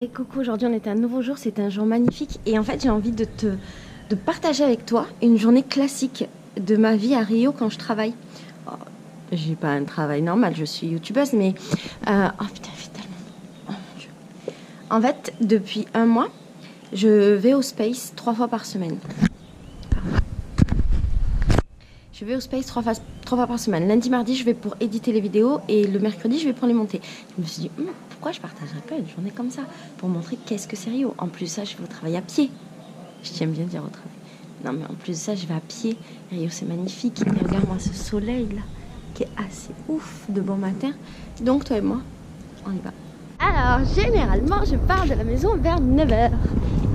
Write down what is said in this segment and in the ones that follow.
Et coucou, aujourd'hui on est un nouveau jour, c'est un jour magnifique et en fait j'ai envie de partager avec toi une journée classique de ma vie à Rio quand je travaille. Oh, j'ai pas un travail normal, je suis youtubeuse mais... oh putain, il fait tellement beau. Oh mon Dieu. En fait, depuis un mois, je vais au Space 3 fois par semaine. Je vais au Space 3 fois par semaine. Lundi, mardi, je vais pour éditer les vidéos et le mercredi, je vais pour les monter. Je me suis dit, pourquoi je partagerais pas une journée comme ça pour montrer qu'est-ce que c'est Rio. En plus de ça, je vais au travail à pied. Je tiens bien à dire au travail. Non, mais en plus de ça, je vais à pied. Rio, c'est magnifique. Et regarde-moi ce soleil-là qui est assez ouf de bon matin. Donc, toi et moi, on y va. Alors, généralement, je pars de la maison vers 9 h.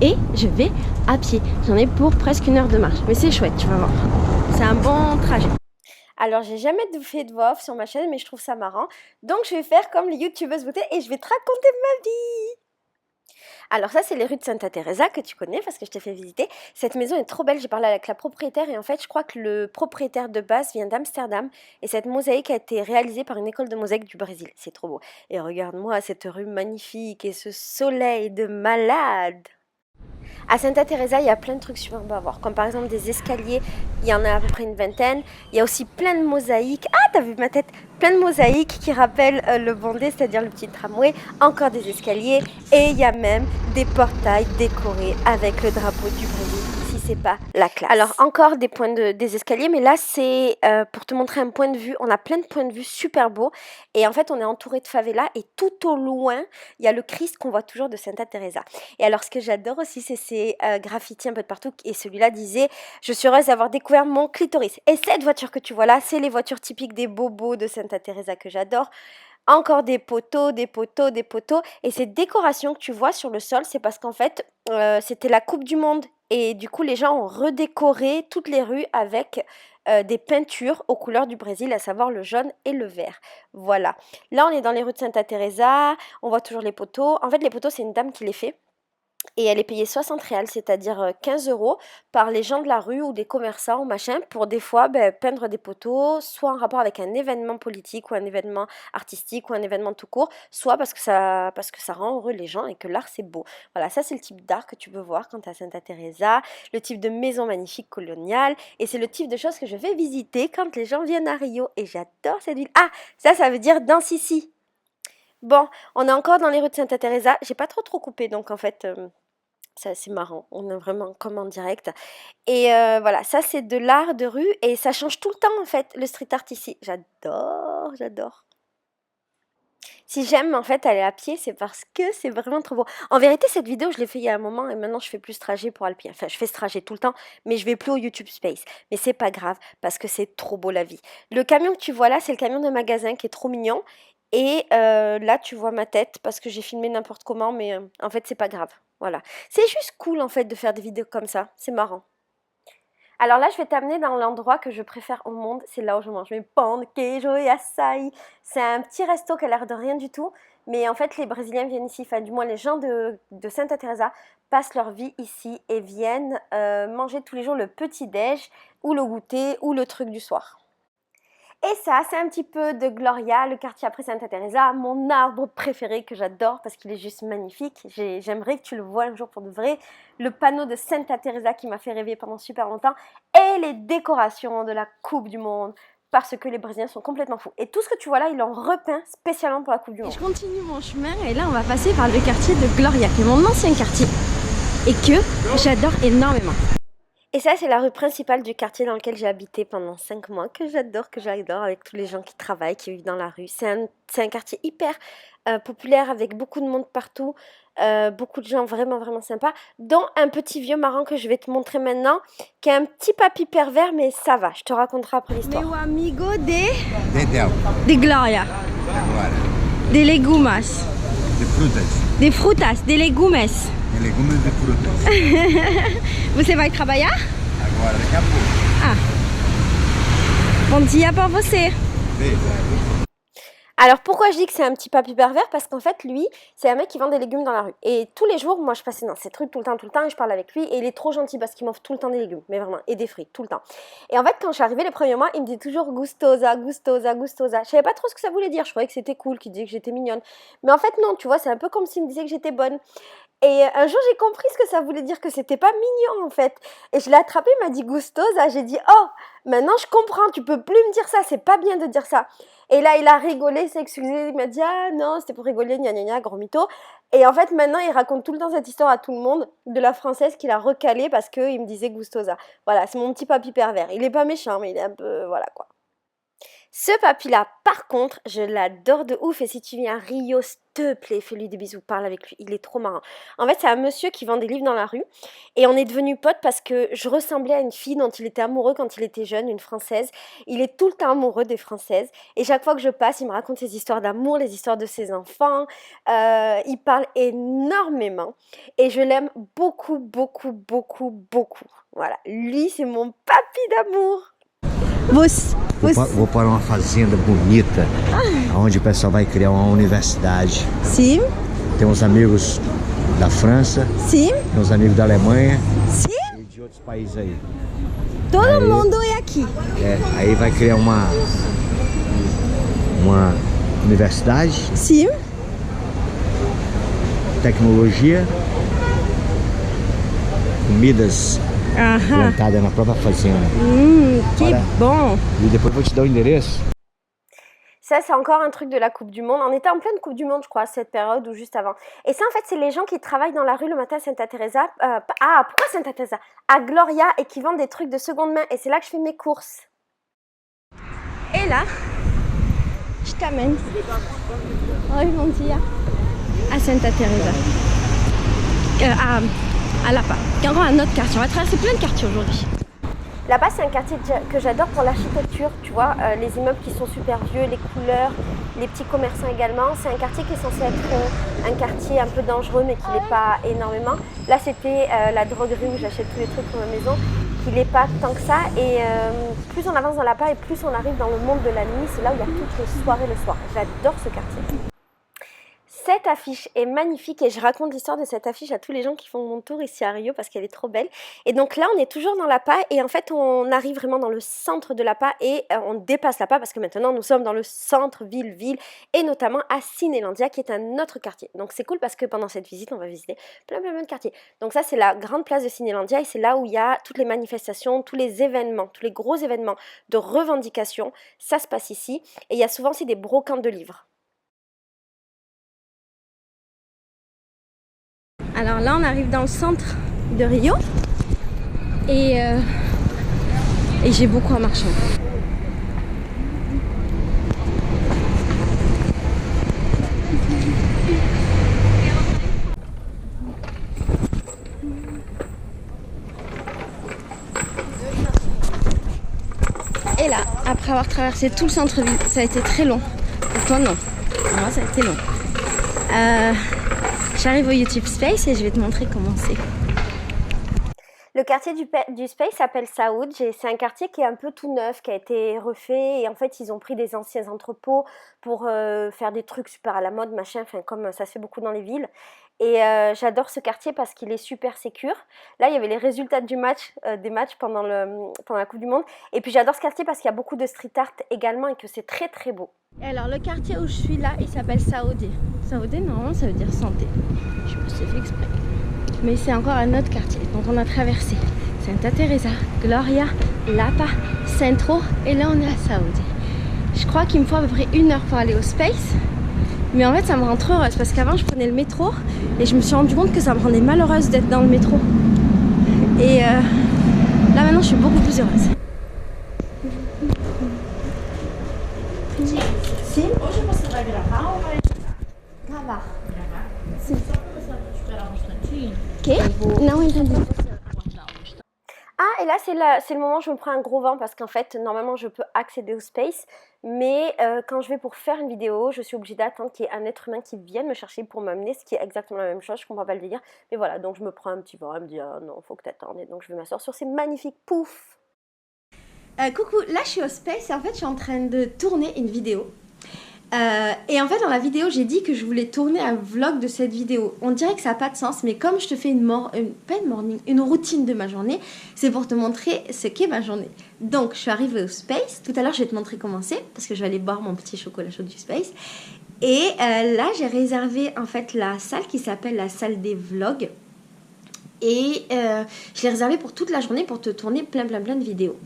Et je vais à pied. J'en ai pour presque 1 heure de marche. Mais c'est chouette, tu vas voir. C'est un bon trajet. Alors, j'ai jamais fait de voix off sur ma chaîne, mais je trouve ça marrant. Donc, je vais faire comme les youtubeuses beauté et je vais te raconter ma vie. Alors ça, c'est les rues de Santa Teresa que tu connais parce que je t'ai fait visiter. Cette maison est trop belle, j'ai parlé avec la propriétaire et en fait, je crois que le propriétaire de base vient d'Amsterdam et cette mosaïque a été réalisée par une école de mosaïque du Brésil. C'est trop beau. Et regarde-moi cette rue magnifique et ce soleil de malade. À Santa Teresa, il y a plein de trucs super beaux à voir, comme par exemple des escaliers, il y en a à peu près une vingtaine. Il y a aussi plein de mosaïques. Ah, t'as vu ma tête? Plein de mosaïques qui rappellent le Bondé, c'est-à-dire le petit tramway. Encore des escaliers et il y a même des portails décorés avec le drapeau du Brésil. Si c'est pas la classe. Alors encore des escaliers, mais là c'est pour te montrer un point de vue. On a plein de points de vue super beaux et en fait on est entouré de favelas et tout au loin il y a le Christ qu'on voit toujours de Santa Teresa. Et alors ce que j'adore aussi c'est ces graffitis un peu de partout et celui-là disait je suis heureuse d'avoir découvert mon clitoris. Et cette voiture que tu vois là, c'est les voitures typiques des bobos de Santa Teresa que j'adore. Encore des poteaux, des poteaux, des poteaux. Et ces décorations que tu vois sur le sol, c'est parce qu'en fait, c'était la Coupe du Monde. Et du coup, les gens ont redécoré toutes les rues avec des peintures aux couleurs du Brésil, à savoir le jaune et le vert. Voilà. Là, on est dans les rues de Santa Teresa. On voit toujours les poteaux. En fait, les poteaux, c'est une dame qui les fait. Et elle est payée 60 réals, c'est-à-dire 15 € par les gens de la rue ou des commerçants ou machin pour des fois peindre des poteaux, soit en rapport avec un événement politique ou un événement artistique ou un événement tout court, soit parce que ça rend heureux les gens et que l'art c'est beau. Voilà, ça c'est le type d'art que tu peux voir quand tu es à Santa Teresa, le type de maison magnifique coloniale et c'est le type de choses que je vais visiter quand les gens viennent à Rio et j'adore cette ville. Ah, ça veut dire dans Sissi. Bon, on est encore dans les rues de Santa Teresa. J'ai pas trop coupé, donc en fait, c'est assez marrant. On est vraiment comme en direct. Et voilà, ça c'est de l'art de rue et ça change tout le temps en fait, le street art ici. J'adore, j'adore. Si j'aime en fait aller à pied, c'est parce que c'est vraiment trop beau. En vérité, cette vidéo, je l'ai fait il y a un moment et maintenant je fais plus ce trajet pour aller à pied. Enfin, je fais ce trajet tout le temps, mais je vais plus au YouTube Space. Mais c'est pas grave parce que c'est trop beau la vie. Le camion que tu vois là, c'est le camion d'un magasin qui est trop mignon. Et là, tu vois ma tête parce que j'ai filmé n'importe comment, mais en fait, c'est pas grave. Voilà. C'est juste cool en fait de faire des vidéos comme ça. C'est marrant. Alors là, je vais t'amener dans l'endroit que je préfère au monde. C'est là où je mange mes pão de queijo et açaï. C'est un petit resto qui a l'air de rien du tout. Mais en fait, les Brésiliens viennent ici, enfin du moins les gens de Santa Teresa passent leur vie ici et viennent manger tous les jours le petit-déj ou le goûter ou le truc du soir. Et ça, c'est un petit peu de Gloria, le quartier après Santa Teresa, mon arbre préféré que j'adore parce qu'il est juste magnifique. J'aimerais que tu le vois un jour pour de vrai. Le panneau de Santa Teresa qui m'a fait rêver pendant super longtemps. Et les décorations de la Coupe du Monde parce que les Brésiliens sont complètement fous. Et tout ce que tu vois là, ils l'ont repeint spécialement pour la Coupe du Monde. Et je continue mon chemin et là, on va passer par le quartier de Gloria, qui est mon ancien quartier et que j'adore énormément. Et ça, c'est la rue principale du quartier dans lequel j'ai habité pendant 5 mois, que j'adore avec tous les gens qui travaillent, qui vivent dans la rue. C'est un quartier hyper populaire avec beaucoup de monde partout, beaucoup de gens vraiment sympas, dont un petit vieux marrant que je vais te montrer maintenant, qui est un petit papy pervers, mais ça va, je te raconterai après l'histoire. Meu amigo de Gloria. De legumas. De frutas. De frutas, de legumes. De legumes de frutas. Você vai trabalhar? Agora, daqui a pouco. Ah. Bom dia pra você. Beijo. Alors pourquoi je dis que c'est un petit papy pervers? Parce qu'en fait lui, c'est un mec qui vend des légumes dans la rue. Et tous les jours, moi je passais dans ces trucs tout le temps, et je parle avec lui, et il est trop gentil parce qu'il m'offre tout le temps des légumes, mais vraiment, et des fruits, tout le temps. Et en fait, quand je suis arrivée les premiers mois, il me dit toujours gustosa, gustosa, gustosa. Je savais pas trop ce que ça voulait dire, je croyais que c'était cool, qu'il disait que j'étais mignonne. Mais en fait non, tu vois, c'est un peu comme s'il me disait que j'étais bonne. Et un jour, j'ai compris ce que ça voulait dire, que c'était pas mignon en fait. Et je l'ai attrapé, il m'a dit gustosa. J'ai dit oh, maintenant je comprends, tu peux plus me dire ça, c'est pas bien de dire ça. Et là, il a rigolé, il s'est excusé, il m'a dit ah non, c'était pour rigoler, gna gna gna, gros mytho. Et en fait, maintenant, il raconte tout le temps cette histoire à tout le monde de la française qu'il a recalée parce qu'il me disait gustosa. Voilà, c'est mon petit papy pervers. Il est pas méchant, mais il est un peu. Voilà quoi. Ce papy-là, par contre, je l'adore de ouf. Et si tu viens à Rio, s'il te plaît, fais-lui des bisous, parle avec lui. Il est trop marrant. En fait, c'est un monsieur qui vend des livres dans la rue. Et on est devenus potes parce que je ressemblais à une fille dont il était amoureux quand il était jeune, une Française. Il est tout le temps amoureux des Françaises. Et chaque fois que je passe, il me raconte ses histoires d'amour, les histoires de ses enfants. Il parle énormément. Et je l'aime beaucoup, beaucoup, beaucoup, beaucoup. Voilà. Lui, c'est mon papy d'amour. Vou para uma fazenda bonita, onde o pessoal vai criar uma universidade. Sim, Tem uns amigos da França, sim, tem uns amigos da Alemanha sim. e de outros países aí. Todo mundo é aqui. Aí vai criar uma universidade, Sim. tecnologia, comidas Aham. plantadas na própria fazenda. Que Olha. bom. E depois eu vou te dar o endereço. Ça, c'est encore un truc de la Coupe du Monde. On était en pleine Coupe du Monde, je crois, à cette période ou juste avant. Et ça, en fait, c'est les gens qui travaillent dans la rue le matin à Santa Teresa. Pourquoi Santa Teresa? À Gloria, et qui vendent des trucs de seconde main. Et c'est là que je fais mes courses. Et là, je t'amène. Oi, bom dia. À Santa Teresa. À Lapa. Qui est encore un autre quartier. On va traverser plein de quartiers aujourd'hui. Là-bas, c'est un quartier que j'adore pour l'architecture, tu vois, les immeubles qui sont super vieux, les couleurs, les petits commerçants également. C'est un quartier qui est censé être un quartier un peu dangereux, mais qui l'est pas énormément. Là, c'était la droguerie où j'achète tous les trucs pour ma maison, qui l'est pas tant que ça. Et plus on avance dans la part et plus on arrive dans le monde de la nuit, c'est là où il y a toutes les soirées le soir. J'adore ce quartier. Cette affiche est magnifique et je raconte l'histoire de cette affiche à tous les gens qui font mon tour ici à Rio parce qu'elle est trop belle. Et donc là, on est toujours dans Lapa et en fait, on arrive vraiment dans le centre de Lapa et on dépasse Lapa parce que maintenant, nous sommes dans le centre-ville et notamment à Cinélandia qui est un autre quartier. Donc c'est cool parce que pendant cette visite, on va visiter plein de quartiers. Donc ça, c'est la grande place de Cinélandia et c'est là où il y a toutes les manifestations, tous les événements, tous les gros événements de revendication. Ça se passe ici et il y a souvent aussi des brocantes de livres. Alors là, on arrive dans le centre de Rio et j'ai beaucoup à marcher. Et là, après avoir traversé tout le centre-ville, ça a été très long. Pour toi, non. Pour moi, ça a été long. J'arrive au YouTube Space et je vais te montrer comment c'est. Le quartier du Space s'appelle Saúde. C'est un quartier qui est un peu tout neuf, qui a été refait. Et en fait, ils ont pris des anciens entrepôts pour faire des trucs super à la mode, machin, enfin, comme ça se fait beaucoup dans les villes. Et j'adore ce quartier parce qu'il est super sécure. Là, il y avait les résultats des matchs pendant la Coupe du Monde. Et puis, j'adore ce quartier parce qu'il y a beaucoup de street art également et que c'est très, très beau. Et alors, le quartier où je suis là, il s'appelle Saúde. Saúde, normalement, ça veut dire santé. Je sais pas si c'est fait exprès. Mais c'est encore un autre quartier. Donc, on a traversé Santa Teresa, Gloria, Lapa, Centro. Et là, on est à Saúde. Je crois qu'il me faut à peu près 1 heure pour aller au Space. Mais en fait, ça me rend trop heureuse parce qu'avant, je prenais le métro et je me suis rendu compte que ça me rendait malheureuse d'être dans le métro. Et là, maintenant, je suis beaucoup plus heureuse. Sim. Hoje você vai gravar ou vai Gravar. gravar? Sim. Só para você esperar um instantinho. Que? Não entendi. Ah, et là, c'est le moment où je me prends un gros vent parce qu'en fait, normalement, je peux accéder au Space. Mais quand je vais pour faire une vidéo, je suis obligée d'attendre qu'il y ait un être humain qui vienne me chercher pour m'amener, ce qui est exactement la même chose, je comprends pas le délire. Mais voilà, donc je me prends un petit vent, elle me dit ah non, faut que t'attendes. Et donc je vais m'asseoir sur ces magnifiques poufs. Coucou, là je suis au Space et en fait je suis en train de tourner une vidéo. Et en fait, dans la vidéo, j'ai dit que je voulais tourner un vlog de cette vidéo. On dirait que ça n'a pas de sens, mais comme je te fais une routine de ma journée, c'est pour te montrer ce qu'est ma journée. Donc, je suis arrivée au Space. Tout à l'heure, je vais te montrer comment c'est, parce que je vais aller boire mon petit chocolat chaud du Space. Et là, j'ai réservé en fait la salle qui s'appelle la salle des vlogs. Et je l'ai réservée pour toute la journée pour te tourner plein de vidéos.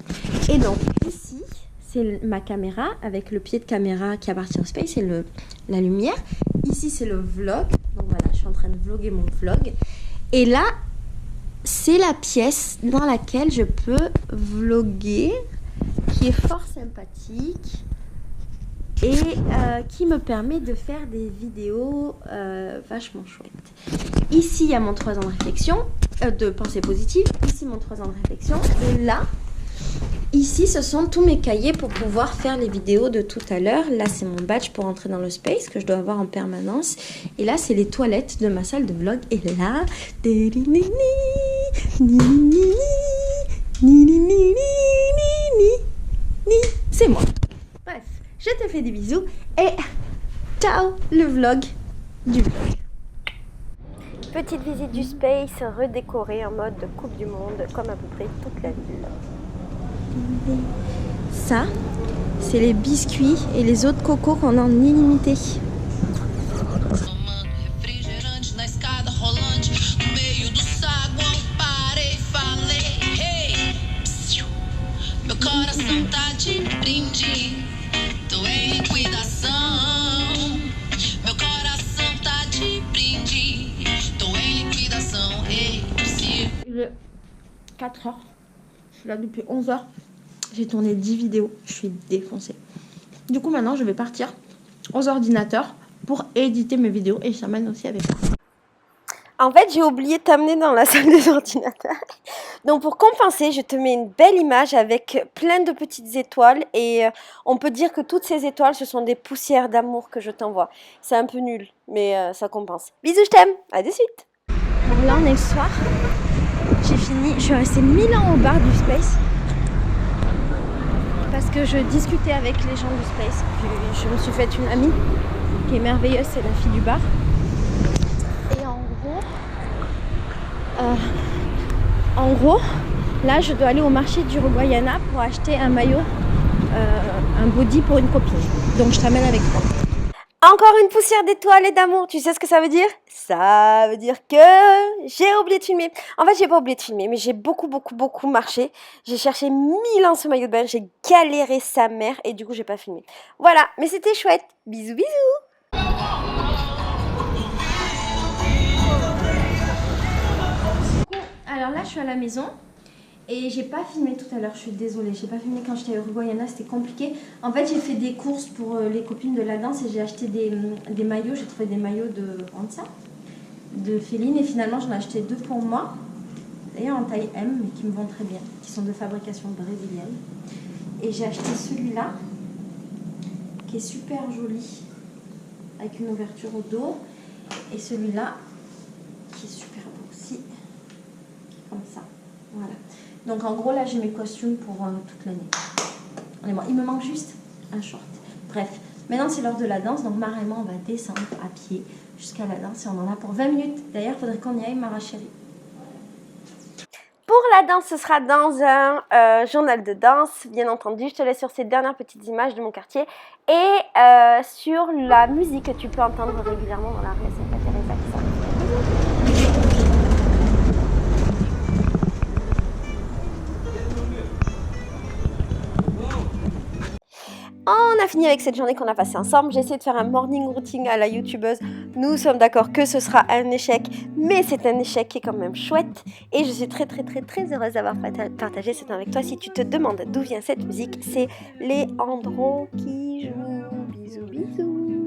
Et donc, ici... c'est ma caméra avec le pied de caméra qui appartient au Space et la lumière. Ici, c'est le vlog. Donc voilà, je suis en train de vlogger mon vlog. Et là, c'est la pièce dans laquelle je peux vlogger, qui est fort sympathique et qui me permet de faire des vidéos vachement chouettes. Ici, il y a mon 3 ans de réflexion, de pensée positive. Ici, mon 3 ans de réflexion. Et là... ici, ce sont tous mes cahiers pour pouvoir faire les vidéos de tout à l'heure. Là, c'est mon badge pour entrer dans le Space que je dois avoir en permanence. Et là, c'est les toilettes de ma salle de vlog. Et là, c'est moi. Bref, je te fais des bisous et ciao le vlog du vlog. Petite visite du Space redécorée en mode Coupe du Monde, comme à peu près toute la ville. Ça, c'est les biscuits et les autres cocos qu'on a en illimité. Refrigerante na escada rolante, no meio do saguão, parei, falei, hey, psiu. Meu coração tá de brinde, tô em liquidação. Meu coração tá de brinde, tô em liquidação, hey, psiu. Il est 4h, je suis là depuis 11h. J'ai tourné 10 vidéos, je suis défoncée. Du coup, maintenant, je vais partir aux ordinateurs pour éditer mes vidéos et je t'amène aussi avec moi. En fait, j'ai oublié de t'amener dans la salle des ordinateurs. Donc, pour compenser, je te mets une belle image avec plein de petites étoiles. Et on peut dire que toutes ces étoiles, ce sont des poussières d'amour que je t'envoie. C'est un peu nul, mais ça compense. Bisous, je t'aime. À de suite. Alors là, on est le soir. J'ai fini. Je suis restée 1000 ans au bar du Space. Parce que je discutais avec les gens du Space. Puis je me suis faite une amie qui est merveilleuse, c'est la fille du bar. Et en gros, là je dois aller au marché d'Uruguayana pour acheter un maillot, un body pour une copine. Donc je t'amène avec moi. Encore une poussière d'étoiles et d'amour. Tu sais ce que ça veut dire? Ça veut dire que j'ai oublié de filmer. En fait, j'ai pas oublié de filmer, mais j'ai beaucoup marché. J'ai cherché 1000 ans ce maillot de bain. J'ai galéré sa mère et du coup, j'ai pas filmé. Voilà, mais c'était chouette. Bisous, bisous. Alors là, je suis à la maison. Et j'ai pas filmé tout à l'heure, je suis désolée, j'ai pas filmé quand j'étais à Uruguayana, c'était compliqué. En fait, j'ai fait des courses pour les copines de la danse et j'ai acheté des maillots, j'ai trouvé des maillots de Ranza, de Féline, et finalement j'en ai acheté 2 pour moi, d'ailleurs en taille M, mais qui me vont très bien, qui sont de fabrication brésilienne. Et j'ai acheté celui-là, qui est super joli, avec une ouverture au dos, et celui-là, qui est super beau aussi, qui est comme ça, voilà. Donc en gros là j'ai mes costumes pour toute l'année. Il me manque juste un short. Bref, maintenant c'est l'heure de la danse, donc Mara et moi on va descendre à pied jusqu'à la danse et on en a pour 20 minutes. D'ailleurs il faudrait qu'on y aille, Mara chérie. Pour la danse, ce sera dans un journal de danse, bien entendu. Je te laisse sur ces dernières petites images de mon quartier et sur la musique que tu peux entendre régulièrement dans la rue. C'est pas Teresa qui s'en On a fini avec cette journée qu'on a passée ensemble. J'ai essayé de faire un morning routine à la youtubeuse. Nous sommes d'accord que ce sera un échec, mais c'est un échec qui est quand même chouette. Et je suis très heureuse d'avoir partagé ce temps avec toi. Si tu te demandes d'où vient cette musique, c'est Leandro qui joue. Bisous, bisous.